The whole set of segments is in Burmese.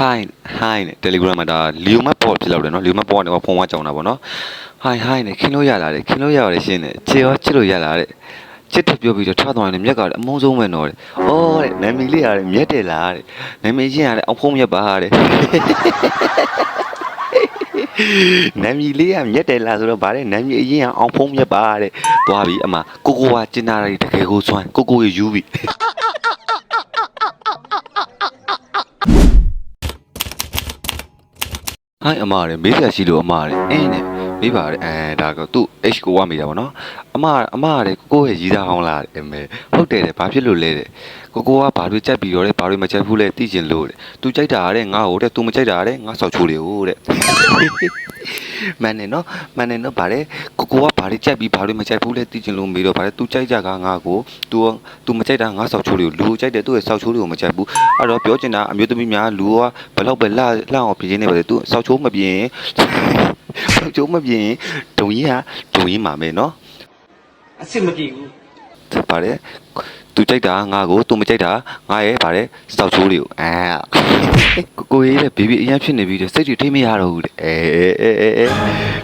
Hi hi နဲ့ Telegram မှာဒါလီယိုမတ်ပေါ်ဖြစ်လောက်တယ်နော်လီယိုမတ်ပေါ်ကနေဖုန်းဝါကြောင်တာပေါ့နော် Hi hi နဲ့ခင်းလို့ရလာတယ်ခင်းလို့ရပါတယ်ရှင်းတယ်ချေရောချစ်လို့ရလာတဲ့ချစ်တယ်ပြောပြီးတော့ထားသွားတယ်မြက်ကလည်းအမုန်းဆုံးပဲနော်တဲ့အော်တဲ့နာမည်လေးရတယ်မြက်တယ်လားတဲ့နာမည်ချင်းရတယ်အောင်ဖုံးမြက်ပါတဲ့နာမည်လေးကမြက်တယ်လားဆိုတော့ဗါတဲ့နာမည်အရင်အောင်ဖုံးမြက်ပါတဲ့သွားပြီအမကိုကကျင်နာရီတကယ်ကိုစွမ်းကိုရယူပြီဟိုင်းအမရမေးစရာရှိလို့အမရအင်းနဲ့မေးပါတယ်ဒါကသူ့ H ကိုဝမိတာဗောနော်အမရကိုရဲ့ရီးသားဟောင်းလားအမေဟုတ်တယ်တဲ့ဘာဖြစ်လို့လဲတဲ့ကိုကဘာတွေကြက်ပြီးတော့တဲ့ဘာတွေမကြက်ဘူးလဲသိကျင်လို့တဲ့သူကြိုက်တာတဲ့ငါ့ကိုတဲ့သူမကြိုက်တာတဲ့ငါဆောက်ချိုးတယ်ဟုတ်တဲ့မန်နေနော်ဗါတဲ့ကိုကဘာတွေကြက်ပြီးဘာတွေမကြက်ဘူးလဲသိကျင်လို့မေးတော့ဗါတဲ့သူကြိုက်ကြကငါ့ကိုသူမကြိုက်တာငါဆောက်ချိုးတယ်လူကြိုက်တယ်သူ့ရဲ့ဆောက်ချိုးတွေကိုမကြက်ဘူးအဲ့တော့ပြောချင်တာအမျိုးသမီးများလူကဘလောက်ပဲလှအောင်ပြင်နေပါလေသူဆောက်ချိုးမပြင်ဆောက်ချိုးမပြင်ဒုံရင်မှာမယ်နော်အစ်မကြည့်ဘူးဗါတဲ့သူကြိုက်တာငါ့ကိုသူမကြိုက်တာငါရဲ့ဗါတဲ့စောက်ချိုးတွေကိုကိုရေးတဲ့ဘေဘီအရင်ဖြစ်နေပြီတဲ့စိတ်တွေထိမရတော့ဘူးတဲ့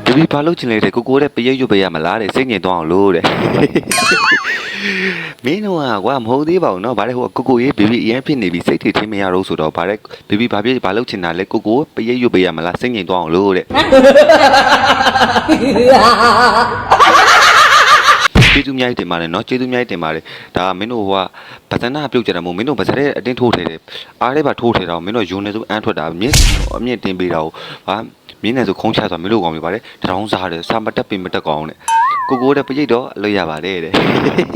ဘေဘီဘာလုပ်ချင်လဲတဲ့ကိုတဲ့ပရိတ်ရွတ်ပေးရမလားတဲ့စိတ်ငြိမ်သွားအောင်လို့တဲ့မင်းတို့ကွာမဟုတ်သေးပါဘူးเนาะဗါတဲ့ဟိုကိုရေးဘေဘီအရင်ဖြစ်နေပြီစိတ်တွေထိမရတော့ဆိုတော့ဗါတဲ့ဘေဘီဘာလုပ်ချင်တာလဲကိုပရိတ်ရွတ်ပေးရမလားစိတ်ငြိမ်သွားအောင်လို့တဲ့ကျေးဇူးများတင်ပါတယ်เนาะကျေးဇူးများတင်ပါတယ်ဒါကမင်းတို့ဟိုကဗဇနာပြုတ်ကြတယ်မို့မင်းတို့ဗဇရက်အတင်းထိုးထည့်တယ်အားလေးပါထိုးထည့်တော့မင်းတို့ယုံနေစုအန်းထွက်တာမြင့်အမြင့်တင်ပေးတာကိုဟာမြင်းနေစုခုံးချဆိုမင်းတို့ကောင်းပြီပါတယ်တရောင်းစားတယ်စာမတက်ပင်မတက်ကောင်းတဲ့ကိုတဲ့ပရိတ်တော့လွတ်ရပါတယ်တဲ့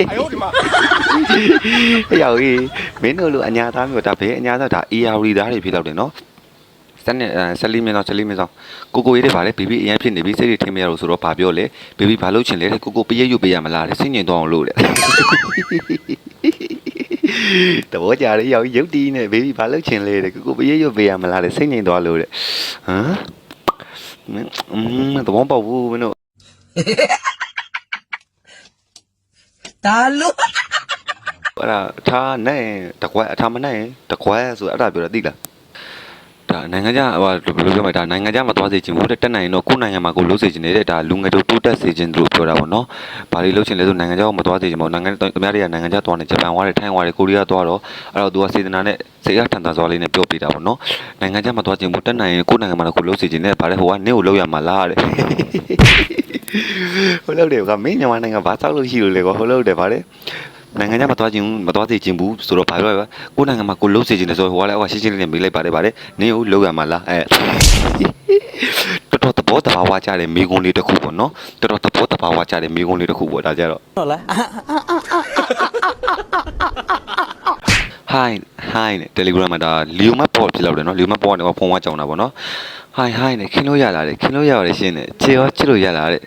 哎呦我的妈ရောက်ကြီးမင်းတို့လိုအညာသားမျိုးဒါဘယ်အညာသားဒါ AR သားတွေဖြစ်တော့တယ်เนาะစနေ14မိနစ်ကိုရေးတယ်ဗါလေဘေဘီအရင်ဖြစ်နေပြီစိတ်တွေထင်မရလို့ဆိုတော့ဗာပြောလေဘေဘီဘာလုပ်ချင်လဲတဲ့ကိုပရိတ်ရွတ်ပေးရမလားတဲ့စိတ်ငြိမ်သွားအောင်လို့တဲ့တဘောကြရရောက်ရုပ်တီးနဲ့ဘေဘီဘာလုပ်ချင်လဲတဲ့ကိုပရိတ်ရွတ်ပေးရမလားတဲ့စိတ်ငြိမ်သွားလို့တဲ့ဟမ်တဘောပေါ့ဘူးမင်းတို့ဒါလို့အဲ့ဒါထားနိုင်တကွဲအထားမနိုင်တကွဲဆိုအဲ့ဒါပြောတာသိလားဒါနိုင်ငံခြားဟိုဘယ်လိုပြောမလဲဒါနိုင်ငံခြားမှာသွားစေချင်ဘူးတဲ့တက်နိုင်ရင်တော့ကိုယ်နိုင်ငံမှာကိုလှုပ်စေချင်နေတဲ့ဒါလူငယ်တို့တိုးတက်စေချင်တို့ပြောတာပေါ့နော်။ဘာတွေလှုပ်ချင်လဲဆိုနိုင်ငံခြားကိုမသွားစေချင်ပါဘူး။နိုင်ငံနိုင်ငံခြားသွားနေဂျပန်သွားတယ်ထိုင်းသွားတယ်ကိုရီးယားသွားတော့အဲ့တော့သူကစေတနာနဲ့စိတ်အားထန်ထန်စွာလေးနဲ့ပြောပြတာပေါ့နော်။နိုင်ငံခြားမှာသွားချင်ဘူးတက်နိုင်ရင်ကိုယ်နိုင်ငံမှာကိုလှုပ်စေချင်တဲ့ဘာလဲဟိုကနင့်ကိုလှုပ်ရမှာလားတဲ့။ဟိုလှုပ်တယ်ကမင်းမြန်မာနိုင်ငံဘာသောက်လို့ရှိလို့လဲကွာဟိုလှုပ်တယ်ဗါလေနိုင်ငံခြားမသွားစေချင်ဘူးဆိုတော့ဘာပြောလဲကိုနိုင်ငံမှာကိုလှုပ်စေချင်တယ်ဆိုတော့ဟိုကလည်းဟိုရှင်းလေးနဲ့မေးလိုက်ပါတယ်ဗါလေနင်းကိုလှုပ်ရမှာလားတော်သဘောတဘာဝကြတဲ့မိကုံးလေးတစ်ခုပေါ့နော်တော်သဘောတဘာဝကြတဲ့မိကုံးလေးတစ်ခုပေါ့ဒါကြတော့ဟုတ်လား Hi hi နဲ့ Telegram မှာဒါလီယိုမတ်ပေါ်ဖြစ်လောက်တယ်နော်လီယိုမတ်ပေါ်ကနေဖုန်းဝါကြောင်တာပေါ့နော် Hi hi နဲ့ခင်းလို့ရလာတယ်ခင်းလို့ရပါတယ်ရှင်းတယ်ချေရောချစ်လို့ရလာတဲ့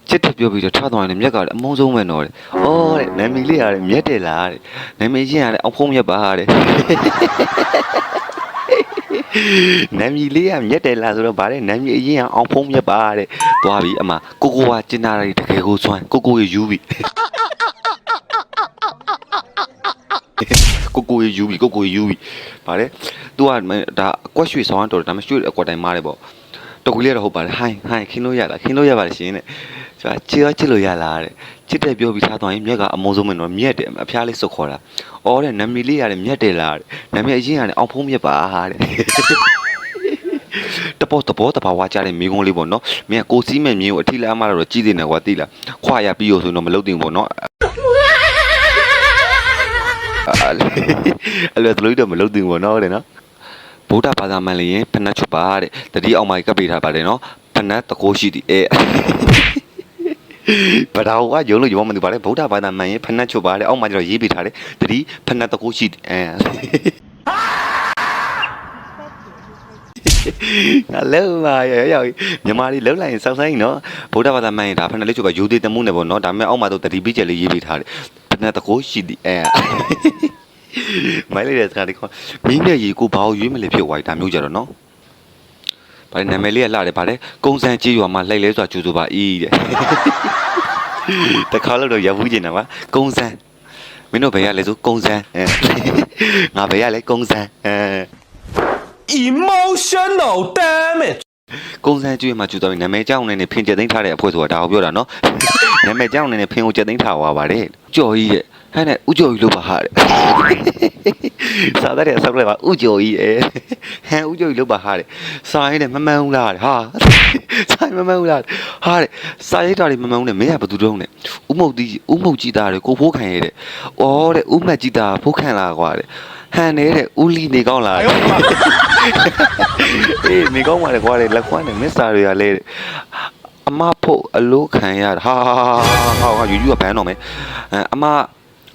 ချစ်တယ်ပြောပြီးတော့ထားသွားတယ်မြက်ကလည်းအမုန်းဆုံးပဲနော်တဲ့အော်တဲ့နာမည်လေးရတယ်မြက်တယ်လားတဲ့နာမည်ချင်းရတယ်အောင်ဖုံးမြက်ပါတဲ့နာမည်လေးကမြက်တယ်လားဆိုတော့ဗါတဲ့နာမည်အရင်အောင်ဖုံးမြက်ပါတဲ့သွားပြီအမကိုကျင်နာရီတကယ်ကိုစွမ်းကိုရယူပြီကိုရယူပြီဗါတဲ့ तू ကဒါအကွက်ရွှေဆောင်တော်တယ်ဒါမှရွှေအကွက်တိုင်းမားတယ်ပေါ့တကူလေးတော့ဟုတ်ပါတယ်ဟိုင်းခင်းလို့ရပါတယ်ရှင်တဲ့ဆိုတာချစ်လို့ရလားတဲ့ချစ်တယ်ပြောပြီးထားသွားရင်မြက်ကအမုန်းဆုံးပဲနော်မြက်တယ်အဖျားလေးစုတ်ခေါ်တာအော်တဲ့နာမည်လေးရတယ်မြက်တယ်လားတဲ့နာမည်အရင်ရတယ်အောင်ဖုံးမြက်ပါတဲ့တဘောတဘာဝကြတဲ့မိကုံးလေးပေါ့နော်မင်းကကိုစီးမဲ့မြင်းကိုအထီးလားမှတော့ကြီးသေးတယ်ကွာသိလားခွာရပြီးရောဆိုတော့မလုပ်တင်ဘူးပေါ့နော်အဲ့လိုတော့မလုပ်တင်ဘူးနော်တဲ့နော်ဗုဒ္ဓဘာသာမှန်လျင်ဖဏတ်ချွတ်ပါတဲ့တတိအောင်မိုက်ကပ်ပေးထားပါတယ်နော်ဖဏတ်တကိုးရှိသည်ဘာသာဝါရုံလို့ရောမသိပါလေဗုဒ္ဓဘာသာမှန်ရင်ဖဏတ်ချွတ်ပါတဲ့အောက်မှာကျတော့ရေးပေးထားတယ်တတိဖဏတ်တကိုးရှိသည်ငါလုံးပါရောက်မြန်မာလေးလုံးလိုက်ရင်စောက်ဆိုင်နော်ဗုဒ္ဓဘာသာမှန်ရင်ဒါဖဏတ်လေးချွတ်ပါယူသေးတမှုနဲ့ပေါ့နော်ဒါပေမဲ့အောက်မှာတော့တတိပိကျက်လေးရေးပေးထားတယ်ဖဏတ်တကိုးရှိသည်မိုင်းလေးတဲ့စကားလေးခေါ်မင်းနဲ့ရေကိုဘာလို့ရွေးမလဲဖြစ်သွားပြီဒါမျိုးကြတော့နော်ဗါနာမည်လေးကလှတယ်ဗါလေကုန်းစန်းကြေးရွာမှာလှိုက်လဲဆိုတာကျူဆိုပါဤတဲ့တခါလို့တော့ရောက်ဘူးကျင်တာပါကုန်းစန်းမင်းတို့ဘယ်ရလဲဆိုကုန်းစန်းငါဘယ်ရလဲကုန်းစန်း emotional damage ကုန်းစမ်းကျွေးမှာကျူတော်နာမည်ကြောင်းနဲ့ဖင်ကျက်သိမ်းထားတဲ့အဖွဲ့ဆိုတာဒါကိုပြောတာနော်နာမည်ကြောင်းနဲ့ဖင်ကိုကျက်သိမ်းထားသွားပါတယ်ကြော်ကြီးရဲ့ဟဲ့နဲ့ဥကြော်ကြီးလို့ပါဟာတဲ့စားတဲ့ဆောက်လိုက်ပါဥကြော်ကြီးရဲ့ဟန်ဥကြော်ကြီးလို့ပါဟာတဲ့စားရင်းနဲ့မမှန်ဘူးလားတဲ့ဟာစားမမှန်ဘူးလားဟာတဲ့စားရိတ်တာတွေမမှန်ဘူးနဲ့မင်းကဘာသူတုံးနဲ့ဥမုတ်ကြီးသားတွေကိုဖိုးခံရတဲ့အော်တဲ့ဥမတ်ကြီးသားဖိုးခံလာကွာတဲ့ဟန်နေတဲ့ဦးလီနေကောင်းလားအေးနေကောင်းပါလေကွာလေလက်ခွန်းနဲ့မစ္စတာတွေကလဲအမဖို့အလို့ခံရတာဟာယူကဘန်းတော့မယ်အမ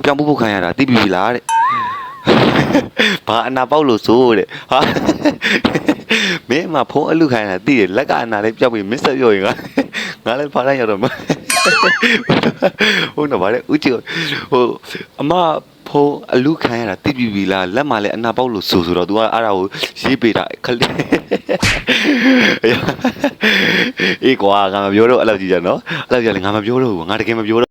ပြောင်းဖို့ခံရတာသိပြီလားတဲ့ဘာအနာပေါက်လို့ဆိုတဲ့ဟာမင်းမဖုံးအလူခံရတာသိတယ်လက်ကအနာလေးပြောက်ပြီးမစ္စတာပြောရင်ငါလည်းဖားလိုက်ရတော့မဟုတ်တော့ဗါတဲ့ဦးချီဟိုအမဖုံးအလူခံရတာသိပြီလားလက်မလည်းအနာပေါက်လို့ဆိုတော့ तू ကအဲ့ဒါကိုရေးပေးတာခလေးအေးကွာငါမပြောတော့အဲ့လောက်ကြည့်ကြနော်အဲ့လောက်ကြလေငါမပြောတော့ဘူးငါတကယ်မပြောတော့